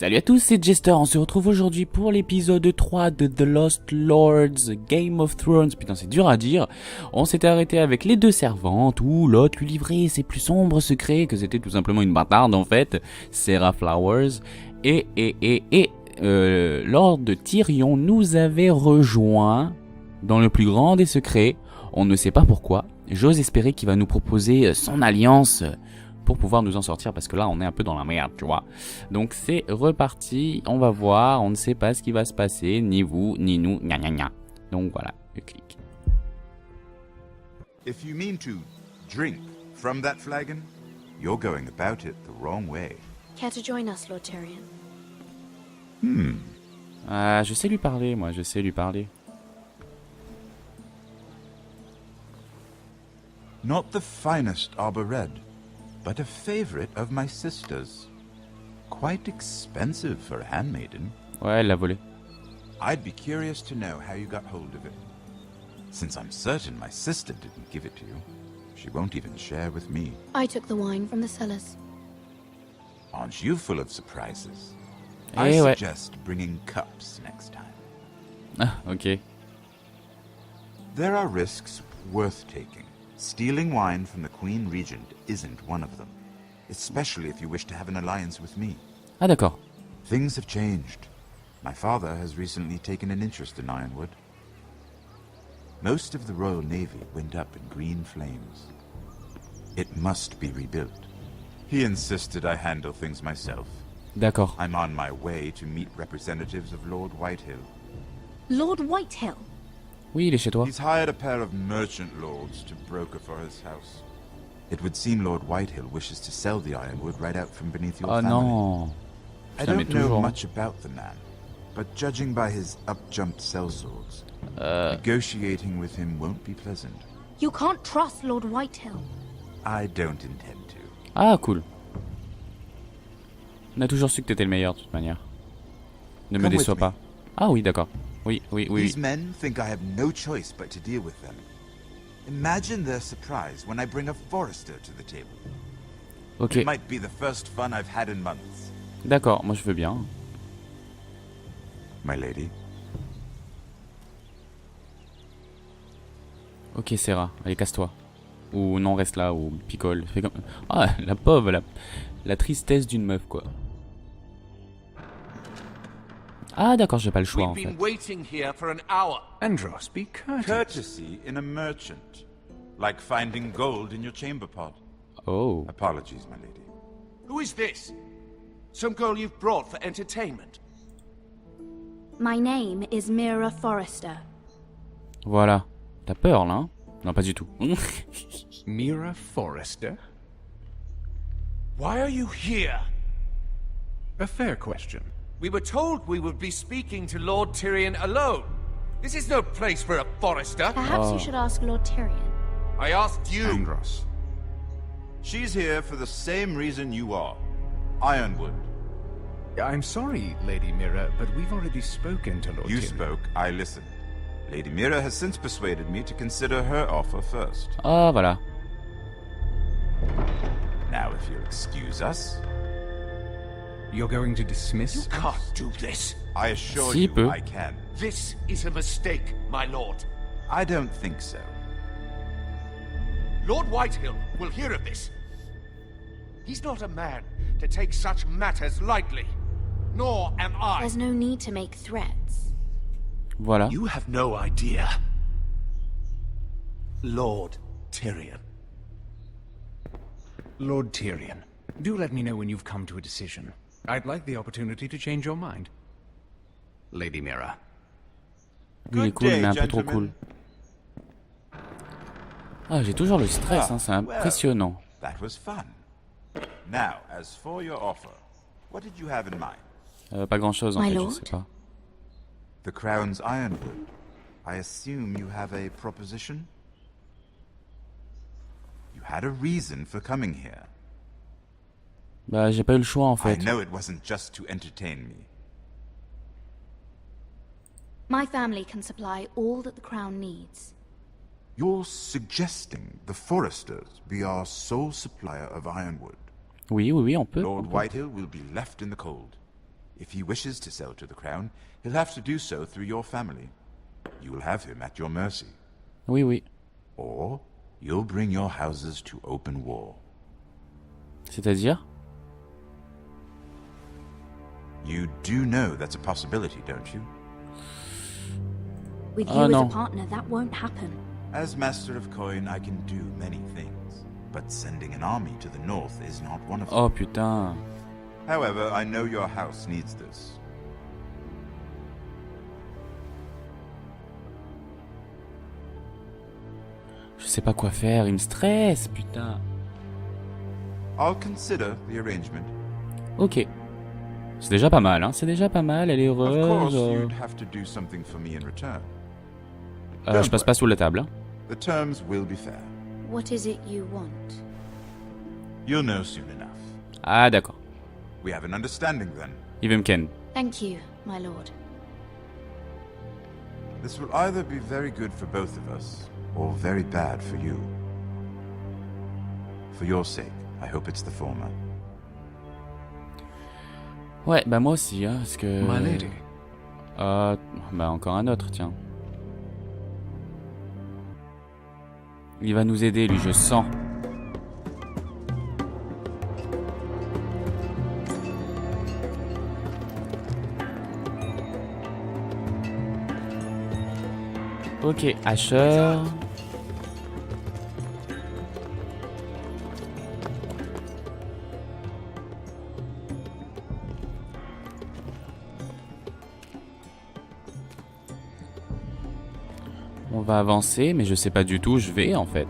Salut à tous, c'est Jeyster, on se retrouve aujourd'hui pour l'épisode 3 de The Lost Lords Game of Thrones. Putain, c'est dur à dire. On s'était arrêté avec les deux servantes, où l'autre lui livrait ses plus sombres secrets, que c'était tout simplement une bâtarde en fait, Sarah Flowers. Lord Tyrion nous avait rejoint dans le plus grand des secrets. On ne sait pas pourquoi. J'ose espérer qu'il va nous proposer son alliance pour pouvoir nous en sortir, parce que là on est un peu dans la merde, tu vois. Donc c'est reparti, on va voir, on ne sait pas ce qui va se passer, ni vous, ni nous, gna gna gna. Donc voilà, je clique. If you mean to drink from that flagon, you're going about it the wrong way. Care to join us, Lord Tyrion? Ah, je sais lui parler, moi, je sais lui parler. Not the finest arbor red, but a favorite of my sister's. Quite expensive for a handmaiden. Ouais, elle l'a volé. I'd be curious to know how you got hold of it. Since I'm certain my sister didn't give it to you, she won't even share with me. I took the wine from the cellars. Aren't you full of surprises? Eh I ouais. suggest bringing cups next time. Ah, ok. There are risks worth taking. Stealing wine from the Queen Regent isn't one of them, especially if you wish to have an alliance with me. Ah d'accord. Things have changed. My father has recently taken an interest in Ironwood. Most of the Royal Navy went up in green flames. It must be rebuilt. He insisted I handle things myself. D'accord. I'm on my way to meet representatives of Lord Whitehill. Lord Whitehill? Oui, il est chez toi. He's hired a pair of merchant lords to broker for his house. It would seem Lord Whitehill wishes to sell the ironwood right out from beneath your Oh family. non. I Putain, mais don't know toujours. much about the man, but judging by his up-jumped sellswords, negotiating with him won't be pleasant. You can't trust Lord Whitehill. I don't intend to. Ah, cool. On a toujours su que t'étais le meilleur, de toute manière. Ne me Come with déçois me. pas. Ah oui, d'accord. Oui. These men think I have no choice but to deal with them. Imagine their surprise when I bring a forester to the table. Ok. It might be the first fun I've had in months. D'accord, moi je veux bien. My lady. Ok, Sarah, allez, casse-toi. Ou non, reste là, ou picole. Fais comme... Ah, la pauvre, la tristesse d'une meuf, quoi. Ah, d'accord, j'ai pas le choix, en We've fait. been waiting here for an hour. Andros, be courteous. Courtesy in a merchant. Like finding gold in your chamber pot. Oh. Apologies, my lady. Who is this? Some girl you've brought for entertainment? My name is Mira Forrester. Voilà. T'as peur, là, hein? Non, pas du tout. Mira Forrester? Why are you here? A fair question. We were told we would be speaking to Lord Tyrion alone. This is no place for a forester. Perhaps you should ask Lord Tyrion. I asked you. Andros. She's here for the same reason you are. Ironwood. I'm sorry, Lady Mira, but we've already spoken to Lord You Tyrion. spoke, I listened. Lady Mira has since persuaded me to consider her offer first. Ah, voilà. Now, if you'll excuse us, You're going to dismiss You us? can't do this. I assure Si you peu. I can. This is a mistake, my lord. I don't think so. Lord Whitehill will hear of this. He's not a man to take such matters lightly. Nor am I. There's no need to make threats. Voilà. You have no idea. Lord Tyrion. Lord Tyrion, do let me know when you've come to a decision. I'd like the opportunity to change your mind. Lady Mira. Il est cool, mais un peu trop cool. Ah, j'ai toujours le stress, hein, c'est impressionnant. That was fun. Now, as for your offer, what did you have in mind? Pas grand chose, en My fait, je lord? sais pas. The Crown's Ironwood. I assume you have a proposition? You had a reason for coming here. Bah, j'ai pas eu le choix, en I fait. know it wasn't just to entertain me. My family can supply all that the crown needs. You're suggesting the Foresters be our sole supplier of ironwood. Oui, on peut. Lord Whitehill will be left in the cold. If he wishes to sell to the crown, he'll have to do so through your family. You will have him at your mercy. Oui, oui. Or you'll bring your houses to open war. C'est-à-dire? You do know that's a possibility, don't you? With you Oh, as no. a partner, that won't happen. As Master of Coin, I can do many things, but sending an army to the north is not one of them. Oh putain. However, I know your house needs this. Je sais pas quoi faire, il me stresse, putain. I'll consider the arrangement. Ok. C'est déjà pas mal, hein. C'est déjà pas mal, elle est Of heureuse. course, you'd have to do something for me in return. Je passe pas sous la table. Hein. The terms will be fair. What is it you want? You'll know soon enough. Ah d'accord. We have an understanding then. Il veut me ken. Thank you, my lord. This will either be very good for both of us, or very bad for you. For your sake, I hope it's the former. Ouais, bah moi aussi, hein, parce que... My lady. Bah encore un autre, tiens. Il va nous aider, lui, je sens. Ok, Asher. On va avancer, mais je sais pas du tout où je vais en fait.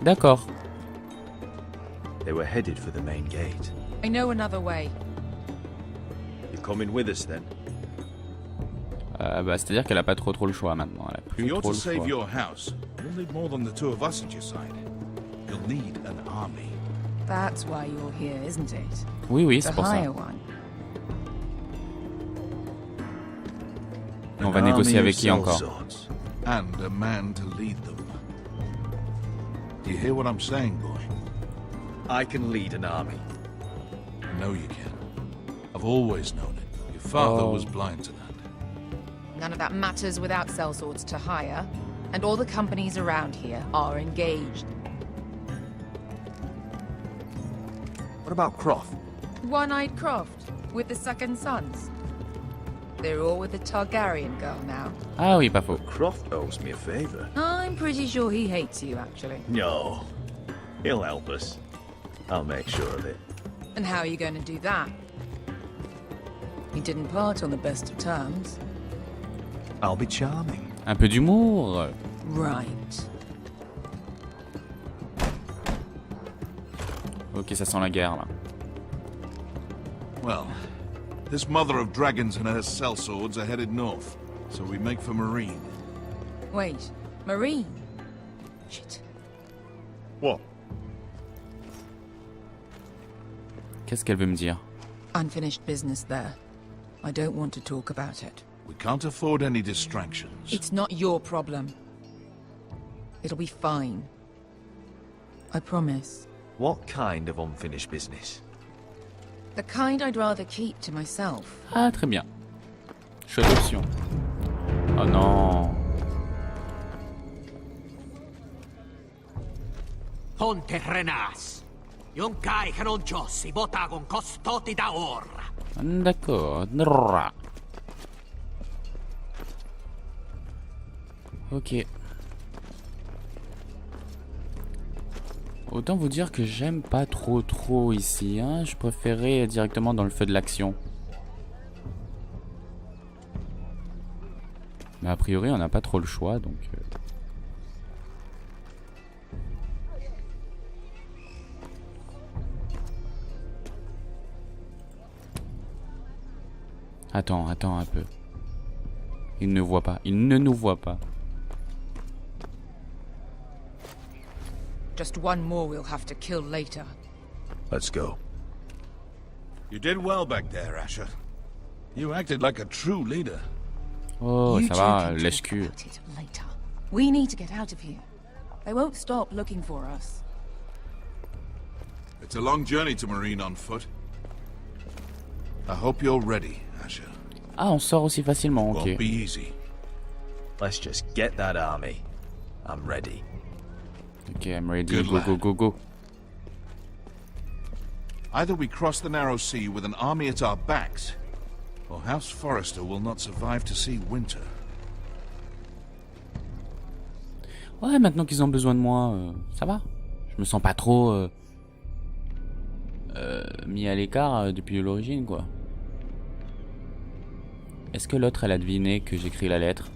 D'accord. They were headed for the main gate. I know another way. You're coming with us then? Bah, c'est-à-dire qu'elle a pas trop le choix maintenant. Elle a If plus you're trop to le save choix. your house, you'll need more than the two of us at your side. You'll need an army. That's why you're here, isn't it? Oui, oui, To c'est pour ça. hire one. On va An négocier army avec of qui encore? sellswords, and a man to lead them. Do you hear what I'm saying, boy? I can lead an army. I know you can. I've always known it. Your father Oh. was blind to that. None of that matters without sellswords to hire, and all the companies around here are engaged. What about Croft? One-eyed Croft, with the second sons. They're all with the Targaryen girl now. Ah oui, pas faux. Croft owes me a favor. I'm pretty sure he hates you, actually. No. He'll help us. I'll make sure of it. And how are you going to do that? You didn't part on the best of terms. I'll be charming. Un peu d'humour. Right. Ok, ça sent la guerre là. Well, this mother of dragons and her sellswords are headed north, so we make for Marine. Wait, Marine? Shit. What? Qu'est-ce qu'elle veut me dire? Unfinished business there. I don't want to talk about it. We can't afford any distractions. It's not your problem. It'll be fine. I promise. What kind of unfinished business? The kind I'd rather keep to myself. Ah, très bien. Chouette option. Oh non. Ponte Renas. Yon kai canonchos i botagon costoti da orra. D'accord. Drrra. Ok. Autant vous dire que j'aime pas trop ici, hein. Je préférais directement dans le feu de l'action. Mais a priori, on n'a pas trop le choix, donc... Attends un peu. Il ne voit pas. Il ne nous voit pas. Just one more we'll have to kill later. Let's go. You did well back there, Asher. You acted like a true leader. Oh, You ça two va, can talk lèche-cul. about it later. We need to get out of here. They won't stop looking for us. It's a long journey to Marine on foot. I hope you're ready, Asher. Ah, on sort aussi facilement, ok. Won't be easy. Let's just get that army. I'm ready. Ok, I'm ready. Good Go, lad. go, go, go. Either we cross the narrow sea with an army at our backs, or House Forrester will not survive to see winter. Ouais, maintenant qu'ils ont besoin de moi, ça va. Je me sens pas trop mis à l'écart depuis l'origine, quoi. Est-ce que l'autre, elle a deviné que j'écris la lettre?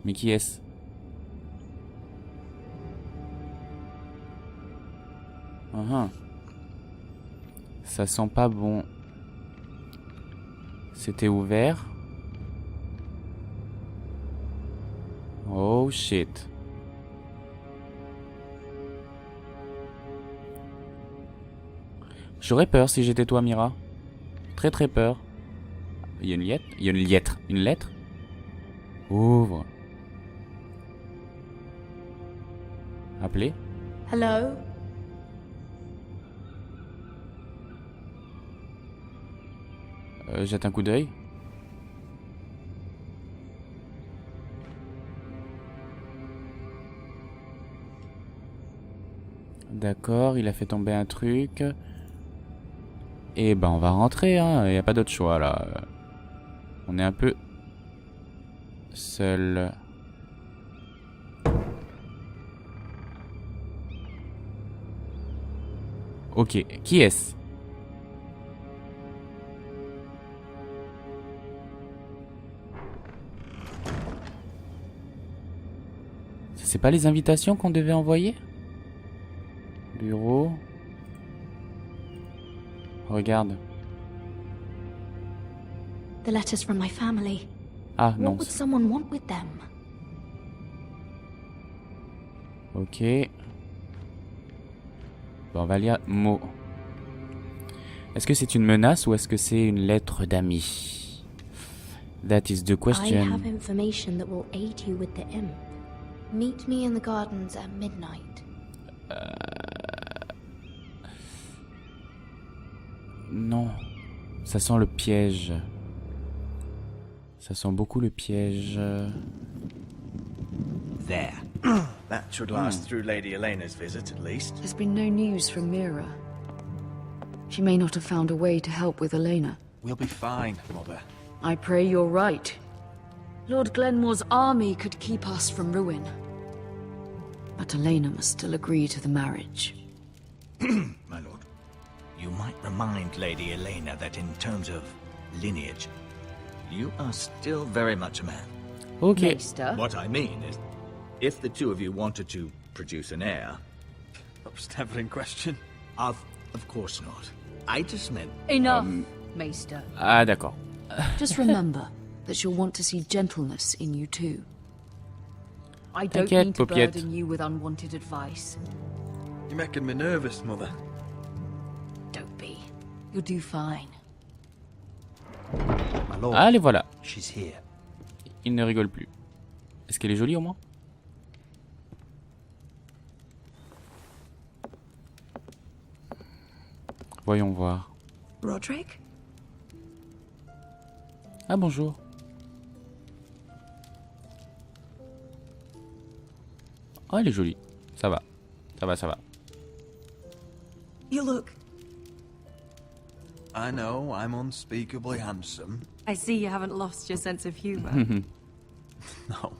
Mais qui est-ce? Ça sent pas bon. C'était ouvert. Oh shit. J'aurais peur si j'étais toi, Mira. Très très peur. Il y a une lettre. Il y a une lettre. Une lettre. Ouvre. Appelez. Hello? Jette un coup d'œil. D'accord, il a fait tomber un truc. Et ben on va rentrer, hein. Il n'y a pas d'autre choix là. On est un peu seul. Ok, qui est-ce? C'est pas les invitations qu'on devait envoyer? Bureau. Regarde. The letters from my family. Ah What non. would someone want with them? Ok. Bon, on va lire mot. Est-ce que c'est une menace ou est-ce que c'est une lettre d'amis? That is the I question. have information that will aid you with the imp. Meet me in the gardens at midnight. Non. Ça sent le piège. Ça sent beaucoup le piège. There. That should last through Lady Elena's visit, at least. There's been no news from Mira. She may not have found a way to help with Elena. We'll be fine, Mother. I pray you're right. Lord Glenmore's army could keep us from ruin. But Elena must still agree to the marriage. My lord. You might remind Lady Elena that in terms of lineage, you are still very much a man. Ok. Jeyster? What I mean is, if the two of you wanted to produce an heir... That was never in question. Of course not. I just meant... Enough, Maester. Ah d'accord. Just remember that you'll want to see gentleness in you too. I don't T'inquiète, mean to Paupiette. burden you with unwanted advice. You're making me nervous, Mother. Don't be. You'll do fine. My lord, Ah, les voilà. she's here. Il ne rigole plus. Est-ce qu'elle est jolie au moins? Voyons voir. Rodrick? Ah bonjour. Oh, elle est jolie. Ça va. Ça va, ça va. You look... I know, I'm unspeakably handsome. I see you haven't lost your sense of humor. No,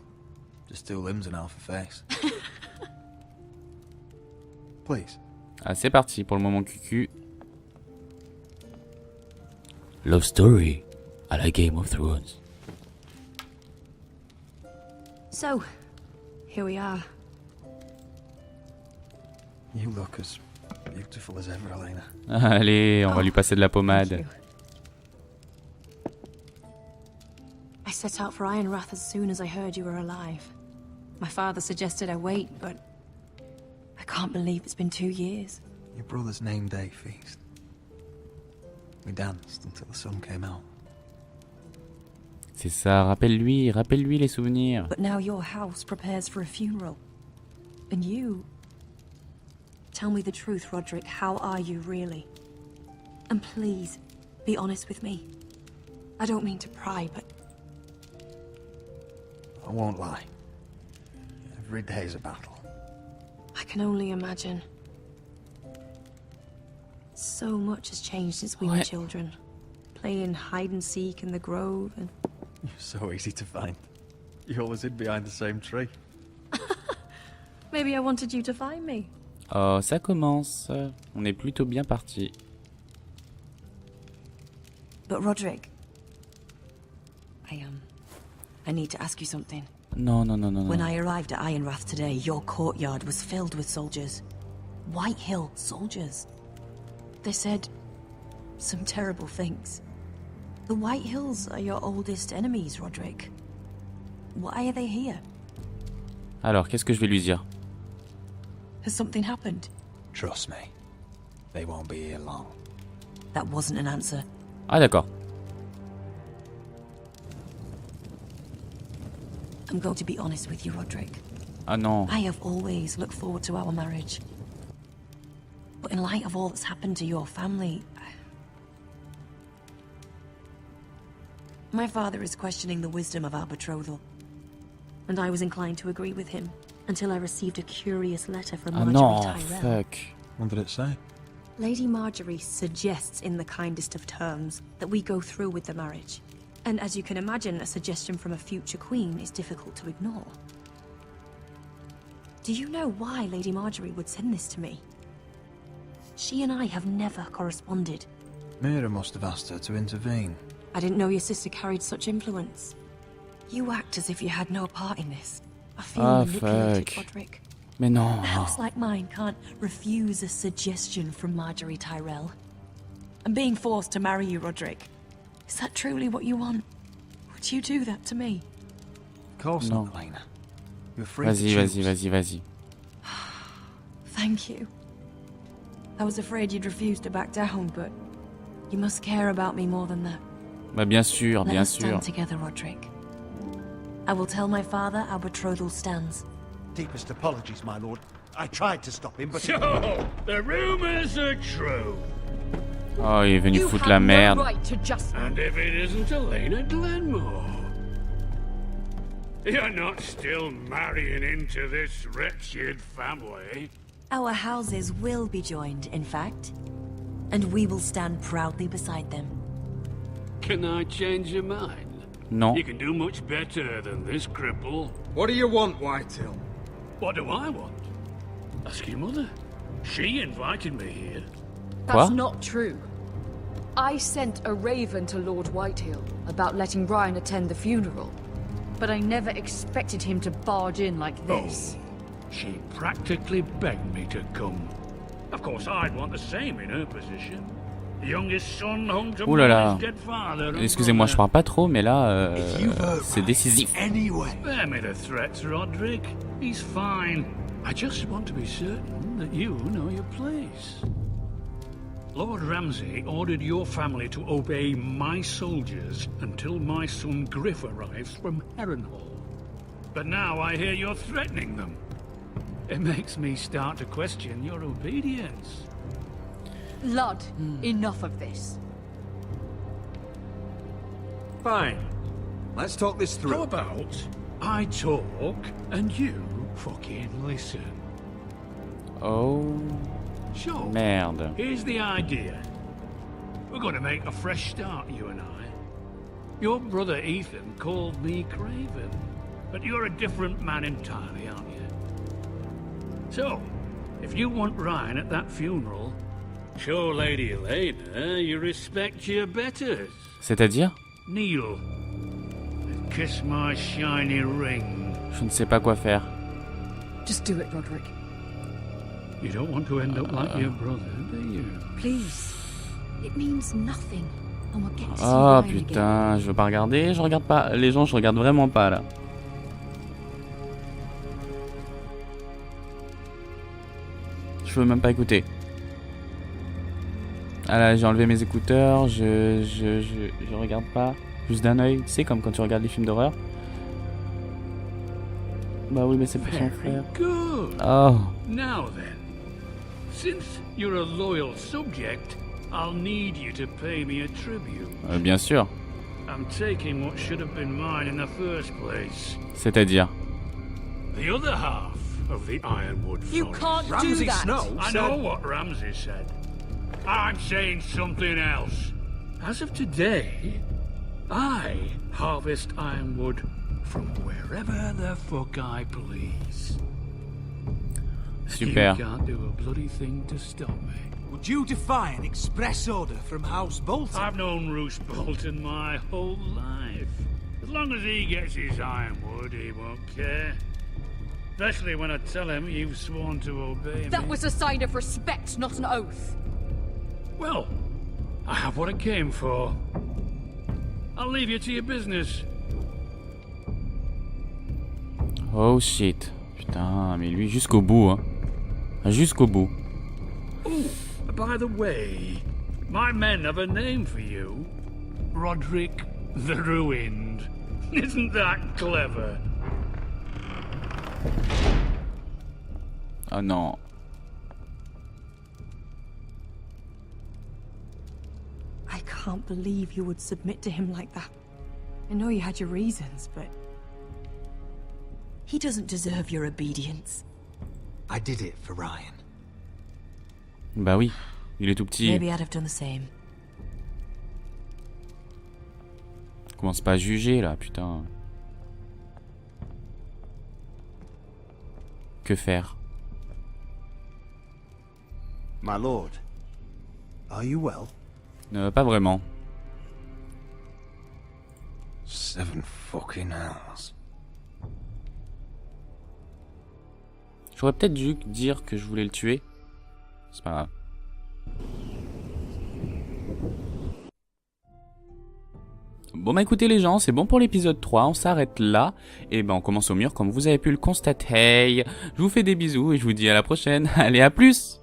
just two limbs and half a face. Please. Ah, c'est parti pour le moment cucu. Love story à la Game of Thrones. So, here we are. You look as beautiful as ever, Elena. Allez, on va lui passer de la pommade. I set out for Ironrath as soon as I heard you were alive. My father suggested I wait, but I can't believe it's been 2 years. Your brother's name day feast. We danced until the sun came out. C'est ça, rappelle-lui les souvenirs. But now your house prepares for a funeral. And you... Tell me the truth, Rodrick. How are you, really? And please, be honest with me. I don't mean to pry, but... I won't lie. Every day's a battle. I can only imagine. So much has changed since we were children. Playing hide and seek in the grove and... You're so easy to find. You always hid behind the same tree. Maybe I wanted you to find me. Oh, ça commence. On est plutôt bien parti. But Rodrick, I need to ask you something. Non. When I arrived at Ironrath today, your courtyard was filled with soldiers. White Hill soldiers. They said some terrible things. The White Hills are your oldest enemies, Rodrick. Why are they here? Alors, qu'est-ce que je vais lui dire? Has something happened? Trust me. They won't be here long. That wasn't an answer. Ah d'accord. I'm going to be honest with you, Rodrick. Ah non. I have always looked forward to our marriage. But in light of all that's happened to your family... My father is questioning the wisdom of our betrothal. And I was inclined to agree with him, until I received a curious letter from Marjorie Tyrell. Fuck. What did it say? Lady Marjorie suggests in the kindest of terms that we go through with the marriage. And as you can imagine, a suggestion from a future queen is difficult to ignore. Do you know why Lady Marjorie would send this to me? She and I have never corresponded. Mira must have asked her to intervene. I didn't know your sister carried such influence. You act as if you had no part in this. I feel manipulated, Rodrick. Mais non. A house like mine can't refuse a suggestion from Marjorie Tyrell. I'm being forced to marry you, Rodrick. Is that truly what you want? Would you do that to me? Of course not, Elena. You're free to Vas-y. Thank you. I was afraid you'd refuse to back down, but you must care about me more than that. Bah bien sûr, Let bien us sûr. stand together, Rodrick. I will tell my father our betrothal stands. Deepest apologies, my lord. I tried to stop him, but... So, the rumors are true. Oh, il est venu foutre la merde. No right to just... And if it isn't Elena Glenmore? You're not still marrying into this wretched family. Our houses will be joined, in fact. And we will stand proudly beside them. Can I change your mind? Non. You can do much better than this cripple. What do you want, Whitehill? What do I want? Ask your mother. She invited me here. That's not true. I sent a raven to Lord Whitehill about letting Brian attend the funeral. But I never expected him to barge in like this. Oh, she practically begged me to come. Of course, I'd want the same in her position. The youngest son home to his dead father. Excusez-moi, je parle pas trop, mais là, c'est décisif. Spare me the threats, Rodrick. He's fine. I just want to be certain that you know your place. Lord Ramsay ordered your family to obey my soldiers until my son Griff arrives from Harrenhal. But now I hear you're threatening them. It makes me start to question your obedience. Lud, enough of this. Fine. Let's talk this through. How about I talk and you fucking listen? Oh. Sure. Merde. Here's the idea. We're going to make a fresh start, you and I. Your brother Ethan called me Craven, but you're a different man entirely, aren't you? So, if you want Ryan at that funeral, show Lady Elena you respect your betters. C'est-à-dire? Kneel and kiss my shiny ring. Je ne sais pas quoi faire. Just do it, Rodrick. You don't want to end up like your brother, do you? Please. It means nothing. And we'll get to see Oh Ryan putain, again. je veux pas regarder, je regarde pas. Les gens, je regarde vraiment pas là. Je veux même pas écouter. Ah là, j'ai enlevé mes écouteurs, je regarde pas. Juste d'un œil, tu sais, comme quand tu regardes les films d'horreur. Bah oui, mais c'est pour son frère. Good. Oh. Now then, since you're a loyal subject, I'll need you to pay me a tribute. Bien sûr. I'm taking what should have been mine in the first place. C'est-à-dire? The other half of the Ironwood You forest. can't Ramsay do that. Snow I know what Ramsay said. I'm saying something else. As of today, I harvest Ironwood from wherever the fuck I please. Super. You can't do a bloody thing to stop me. Would you defy an express order from House Bolton? I've known Roose Bolton my whole life. As long as he gets his ironwood, he won't care. Especially when I tell him you've sworn to obey me. That was a sign of respect, not an oath. Well, I have what I came for. I'll leave you to your business. Oh shit. Putain, mais lui jusqu'au bout, hein. Jusqu'au bout. Oh, by the way, my men have a name for you. Rodrick the Ruined. Isn't that clever? Oh non. I can't believe you would submit to him like that. I know you had your reasons, but... he doesn't deserve your obedience. I did it for Ryan. Bah oui, il est tout petit. Maybe I'd have done the same. Commence pas à juger là, putain. Que faire? My lord, are you well? Pas vraiment. 7 fucking hours. J'aurais peut-être dû dire que je voulais le tuer. C'est pas grave. Bon bah écoutez les gens, c'est bon pour l'épisode 3, on s'arrête là. Et ben on commence au mur comme vous avez pu le constater. Je vous fais des bisous et je vous dis à la prochaine. Allez, à plus!